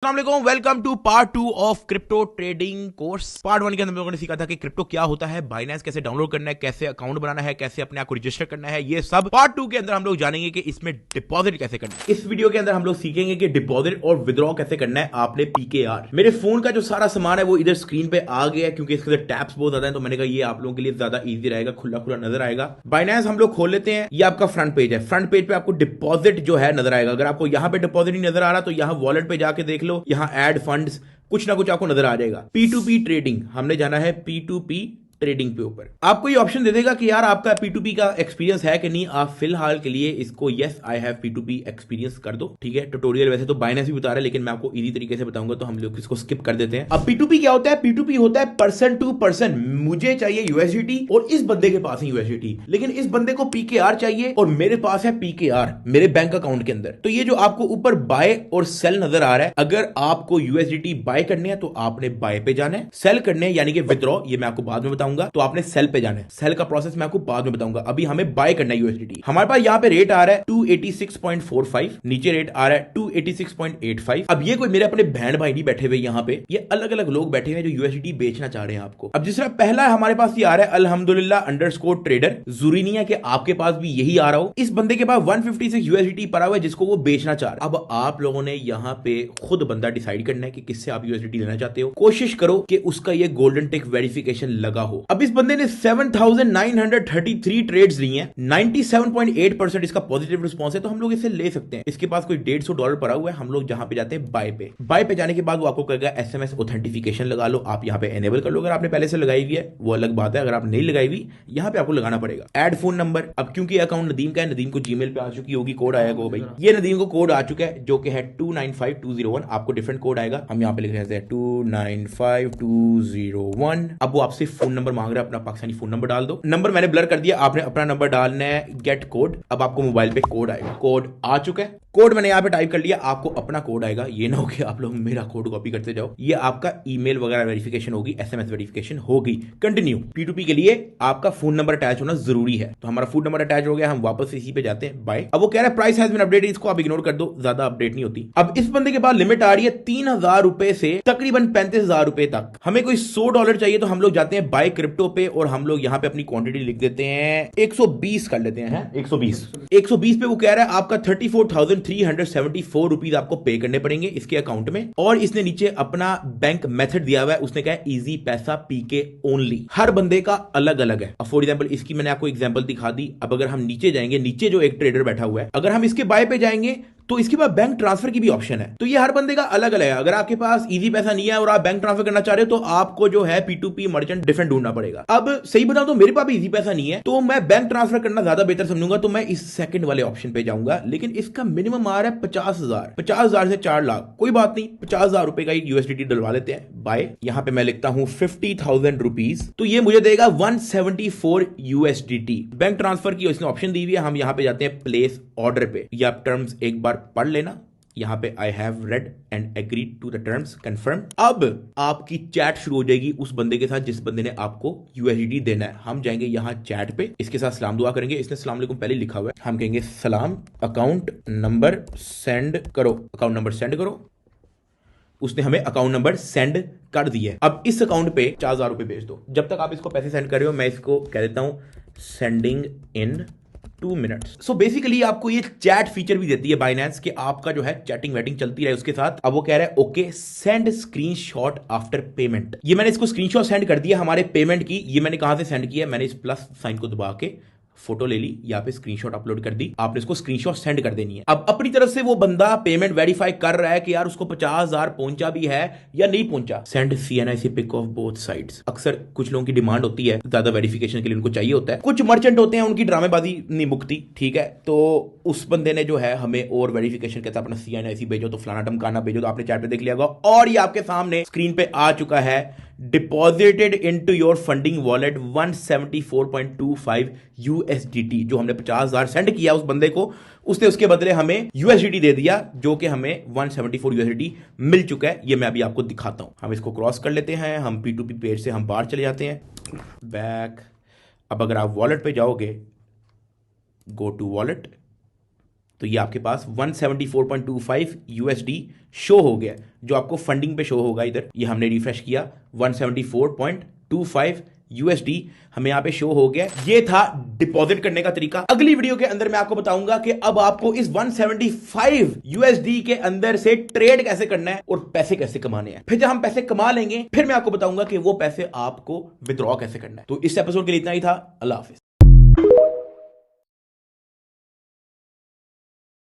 अस्सलाम welcome to part 2 of crypto trading course. Part 1 के अंदर हम लोगों ने सीखा था कि क्रिप्टो क्या होता है, बाइनेंस कैसे डाउनलोड करना है, कैसे अकाउंट बनाना है, कैसे अपने आप को रजिस्टर करना है। ये सब पार्ट 2 के अंदर हम लोग जानेंगे कि इसमें डिपॉजिट कैसे करना है। इस वीडियो के अंदर हम लोग सीखेंगे कि डिपॉजिट और विड्रॉ कैसे करना है आपने पीकेआर। मेरे फोन का जो सारा सामान है वो इधर स्क्रीन पे आ गया है क्योंकि इसके अंदर टैप्स बहुत ज्यादा है, तो मैंने कहा ये आप लोगों के लिए ज्यादा ईजी रहेगा, खुला खुला नजर आएगा। बाइनेंस हम लोग खोल लेते हैं। ये आपका फ्रंट पेज है। फ्रंट पेज पे आपको डिपॉजिट जो है नजर आएगा। अगर आपको यहां पे डिपॉजिट नहीं नजर आ रहा तो यहां वॉलेट पे जाके देख लो, यहां एड फंड्स कुछ ना कुछ आपको नजर आ जाएगा। P2P ट्रेडिंग, हमने जाना है P2P ट्रेडिंग पे ऊपर। आपको ये ऑप्शन दे देगा कि यार आपका P2P का एक्सपीरियंस है कि नहीं। आप फिलहाल के लिए इसको yes I have P2P experience कर दो, ठीक है। ट्यूटोरियल वैसे तो बाइनेंस भी बता रहा है लेकिन मैं आपको इजी तरीके से बताऊंगा, तो हम लोग इसको स्किप कर देते हैं। अब P2P क्या होता है? P2P होता है पर्सन टू पर्सन। मुझे चाहिए USDT और इस बंदे के पास है USDT, लेकिन इस बंदे को PKR चाहिए और मेरे पास है PKR मेरे बैंक अकाउंट के अंदर। तो ये जो आपको ऊपर बाय और सेल नजर आ रहा है, अगर आपको USDT बाय करने हैं तो आपने बाय पे जाना है। सेल करने हैं यानी कि विड्रॉ, ये मैं आपको बाद में बताऊंगा, तो आपने सेल पे जाना है। सेल का प्रोसेस मैं आपको बाद में बताऊंगा, अभी हमें बाय करना है USDT। हमारे पास यहाँ पे रेट आ रहा है 286.45, नीचे रेट आ रहा है 286.85। अब ये कोई मेरे अपने बहन भाई नहीं बैठे हुए यहाँ पे, ये अलग अलग लोग बैठे हुए जो USDT बेचना चाह रहे हैं आपको। अब जिस तरह पहला हमारे पास ये आ रहा है अल्हम्दुलिल्लाह अंडरस्कोर ट्रेडर, जरूरी नहीं है कि आपके पास भी यही आ रहा हो। इस बंदे के पास 156 USDT पड़ा हुआ है जिसको वो बेचना चाह रहा है। अब आप लोगों ने यहाँ पे खुद बंदा डिसाइड करना है कि किससे आप USDT लेना चाहते हो। कोशिश करो कि उसका ये गोल्डन टिक वेरिफिकेशन लगा हो। अब इस बंदे ने 7,933 ट्रेड्स ली हैं, 97.8% इसका पॉजिटिव रिस्पॉन्स है, तो हम लोग इसे ले सकते हैं। इसके पास कोई $150 पड़ा हुआ है। हम लोग जहां पे जाते हैं बाय पे, बाय पे जाने के बाद वो आपको कहेगा SMS ऑथेंटिफिकेशन लगा लो। आप यहाँ पे एनेबल कर लो अगर आपने पहले से लगाई हुई है, वो अलग बात है। अगर आप नहीं लगाई हुई, यहाँ पे आपको लगाना पड़ेगा ऐड फोन नंबर। अब क्योंकि अकाउंट नदीम का है, नदीम को जीमेल पे आ चुकी होगी, कोड आएगा भाई, ये नदीम को कोड आ चुका है जो कि है 295201। आपको डिफरेंट कोड आएगा, हम यहाँ पे लिख रहे हैं 295201। अब वो आपसे फोन नंबर मांग रहा है, अपना पाकिस्तानी फोन नंबर डाल दो। नंबर मैंने ब्लर कर दिया, आपने अपना नंबर डालना है। गेट कोड, अब आपको मोबाइल पे कोड आएगा। कोड आ चुका है, कोड मैंने यहाँ पे टाइप कर लिया, आपको अपना कोड आएगा। ये ना हो कि आप लोग मेरा कोड कॉपी करते जाओ। ये आपका ईमेल वगैरह वेरिफिकेशन होगी, SMS वेरिफिकेशन होगी। कंटिन्यू। P2P के लिए आपका फोन नंबर अटैच होना जरूरी है, तो हमारा फोन नंबर अटैच हो गया। हम वापस इसी पे जाते हैं बाय। अब वो कह रहा है प्राइस हैज बीन अपडेटेड, इसको आप इग्नोर कर दो, ज्यादा अपडेट नहीं होती। अब इस बंदे के पास लिमिट आ रही है 3,000 रुपए से तकरीबन 35,000 रुपए तक। हमें कोई $100 चाहिए तो हम लोग जाते हैं बाय क्रिप्टो पे और हम लोग यहाँ पे अपनी क्वांटिटी लिख देते हैं 120 कर लेते हैं। 120 पे वो कह रहा है आपका 34,374 रुपीज आपको पे करने पड़ेंगे इसके अकाउंट में। और इसने नीचे अपना बैंक मेथड दिया हुआ है, उसने कहा इजी पैसा PK ओनली। हर बंदे का अलग अलग है। फॉर एग्जाम्पल इसकी मैंने आपको एग्जाम्पल दिखा दी। अब अगर हम नीचे जाएंगे, नीचे जो एक ट्रेडर बैठा हुआ है, अगर हम इसके बाय पे जाएंगे तो इसके बाद बैंक ट्रांसफर की भी ऑप्शन है। तो ये हर बंदे का अलग अलग है। अगर आपके पास इजी पैसा नहीं है और आप बैंक ट्रांसफर करना चाह रहे हो तो आपको जो है P2P मर्चेंट डिफरेंट ढूंढना पड़ेगा। अब सही बताऊं तो मेरे पास भी इजी पैसा नहीं है, तो मैं बैंक ट्रांसफर करना ज्यादा बेहतर समझूंगा, तो मैं इस सेकंड वाले ऑप्शन पे जाऊंगा। लेकिन इसका मिनिमम आ रहा है 50,000 से 4 लाख। कोई बात नहीं, 50,000 रुपए का USDT डलवा लेते हैं बाय। यहां पे मैं लिखता हूं 50,000 रुपीज, तो ये मुझे देगा 174 USDT। बैंक ट्रांसफर की इसने ऑप्शन दी हुई है। हम यहां पे जाते हैं प्लेस ऑर्डर पे, या टर्म्स एक बार पढ़ लेना। यहां पे I have read and agreed to the terms, confirm. अब आपकी चैट शुरू हो जाएगी उस बंदे के साथ जिस बंदे ने आपको USDT देना है। हम जाएंगे यहां चैट पे, इसके साथ सलाम दुआ करेंगे। इसने सलाम अलैकुम पहले लिखा हुआ है, हम कहेंगे सलाम, अकाउंट नंबर सेंड करो, अकाउंट नंबर सेंड करो। उसने हमें अकाउंट नंबर सेंड कर दिया है। अब इस अकाउंट पे 4,000 रुपए भेज दो। जब तक आप इसको पैसे सेंड कर रहे हो, मैं इसको कह देता हूं sending end 2 minutes. So basically आपको ये चैट फीचर भी देती है बाइनेंस कि आपका जो है चैटिंग वेटिंग चलती रहे उसके साथ। अब वो कह रहा है okay send screenshot after payment. ये मैंने इसको स्क्रीनशॉट सेंड कर दिया हमारे पेमेंट की। ये मैंने कहां से सेंड किया? मैंने इस प्लस साइन को दबा के फोटो ले ली, यहाँ पे स्क्रीनशॉट अपलोड कर दी। आपने इसको स्क्रीनशॉट सेंड कर देनी है। अब अपनी तरफ से वो बंदा पेमेंट वेरीफाई कर रहा है कि यार उसको 50,000 पहुंचा भी है या नहीं पहुंचा। Send CNIC pic of both sides. अक्सर कुछ लोगों की डिमांड होती है, ज्यादा वेरिफिकेशन के लिए उनको चाहिए होता है। कुछ मर्चेंट होते हैं उनकी ड्रामेबाजी नहीं मुकती, ठीक है। तो उस बंदे ने जो है हमें और वेरिफिकेशन कहता है अपना CNIC भेजो, तो फलाना टमकाना भेजो, तो आपने चैट पे देख लिया होगा। और ये आपके सामने स्क्रीन पे आ चुका है, deposited into your funding wallet 174.25 USDT। जो हमने 50,000 सेंड किया उस बंदे को, उसने उसके बदले हमें USDT दे दिया, जो कि हमें 174 USDT मिल चुका है। ये मैं अभी आपको दिखाता हूं। हम इसको क्रॉस कर लेते हैं, हम P2P पेज से हम बाहर चले जाते हैं, बैक। अब अगर आप वॉलेट पे जाओगे, गो टू वॉलेट, तो ये आपके पास 174.25 यूएसडी शो हो गया, जो आपको फंडिंग पे शो होगा। इधर ये हमने रिफ्रेश किया, 174.25 यूएसडी हमें यहाँ पे शो हो गया। ये था डिपॉजिट करने का तरीका। अगली वीडियो के अंदर मैं आपको बताऊंगा कि अब आपको इस 175 यूएसडी के अंदर से ट्रेड कैसे करना है और पैसे कैसे कमाने हैं। फिर जब हम पैसे कमा लेंगे, फिर मैं आपको बताऊंगा कि वो पैसे आपको विड्रॉ कैसे करना है। तो इस एपिसोड के लिए इतना ही था। अल्लाह हाफिज।